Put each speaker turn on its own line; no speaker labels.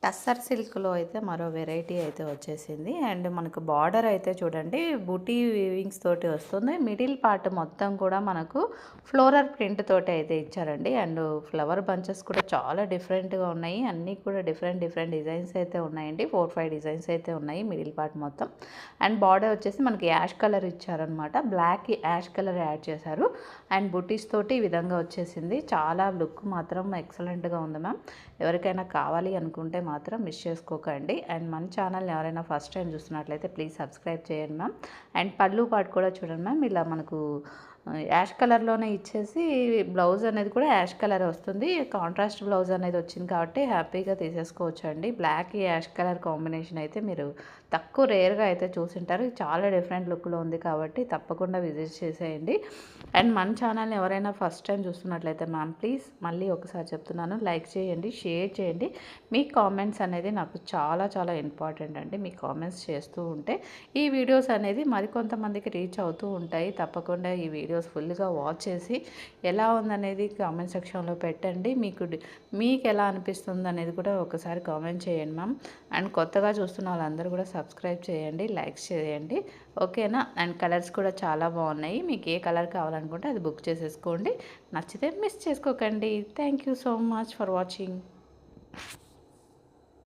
టస్సర్ సిల్క్‌లో అయితే మరో వెరైటీ అయితే వచ్చేసింది. అండ్ మనకు బార్డర్ అయితే చూడండి బూటీ వీవింగ్స్ తోటి వస్తుంది. మిడిల్ పార్ట్ మొత్తం కూడా మనకు ఫ్లోరల్ ప్రింట్ తోటి అయితే ఇచ్చారండి. అండ్ ఫ్లవర్ బంచెస్ కూడా చాలా డిఫరెంట్‌గా ఉన్నాయి. అన్నీ కూడా డిఫరెంట్ డిజైన్స్ అయితే ఉన్నాయండి. 4, 5 డిజైన్స్ అయితే ఉన్నాయి మిడిల్ పార్ట్ మొత్తం. అండ్ బార్డర్ వచ్చేసి మనకి యాష్ కలర్ ఇచ్చారనమాట. బ్లాక్‌కి యాష్ కలర్ యాడ్ చేశారు. అండ్ బుటీస్ తోటి ఈ విధంగా వచ్చేసింది. చాలా లుక్ మాత్రం ఎక్సలెంట్‌గా ఉంది మ్యామ్. ఎవరికైనా కావాలి అనుకుంటే మాత్రం మిస్ చేసుకోకండి. అండ్ మన ఛానల్ని ఎవరైనా ఫస్ట్ టైం చూస్తున్నట్లయితే ప్లీజ్ సబ్స్క్రైబ్ చేయండి మ్యామ్. అండ్ పళ్ళు పాటు కూడా చూడండి మ్యామ్, ఇలా మనకు యాష్ కలర్లోనే ఇచ్చేసి బ్లౌజ్ అనేది కూడా యాష్ కలర్ వస్తుంది. కాంట్రాస్ట్ బ్లౌజ్ అనేది వచ్చింది కాబట్టి హ్యాపీగా తీసేసుకోవచ్చు అండి. బ్లాక్ యాష్ కలర్ కాంబినేషన్ అయితే మీరు తక్కువ రేర్గా అయితే చూసింటారు. చాలా డిఫరెంట్ లుక్లో ఉంది కాబట్టి తప్పకుండా విజిట్ చేసేయండి. అండ్ మన ఛానల్ని ఎవరైనా ఫస్ట్ టైం చూస్తున్నట్లయితే మ్యామ్ ప్లీజ్ మళ్ళీ ఒకసారి చెప్తున్నాను, లైక్ చేయండి, షేర్ చేయండి. మీ కామెంట్స్ అనేది నాకు చాలా ఇంపార్టెంట్ అండి. మీ కామెంట్స్ చేస్తూ ఉంటే ఈ వీడియోస్ అనేది మరికొంతమందికి రీచ్ అవుతూ ఉంటాయి. తప్పకుండా ఈ వీడియోస్ ఫుల్గా వాచ్ చేసి ఎలా ఉందనేది కామెంట్ సెక్షన్లో పెట్టండి. మీకు ఎలా అనిపిస్తుంది అనేది కూడా ఒకసారి కామెంట్ చేయండి మ్యామ్. అండ్ కొత్తగా చూస్తున్న వాళ్ళందరూ కూడా సబ్స్క్రైబ్ చేయండి, లైక్స్ చేయండి, ఓకేనా. అండ్ కలర్స్ కూడా చాలా బాగున్నాయి. మీకు ఏ కలర్ కావాలనుకుంటే అది బుక్ చేసేసుకోండి. నచ్చితే మిస్ చేసుకోకండి. Thank you so much for watching.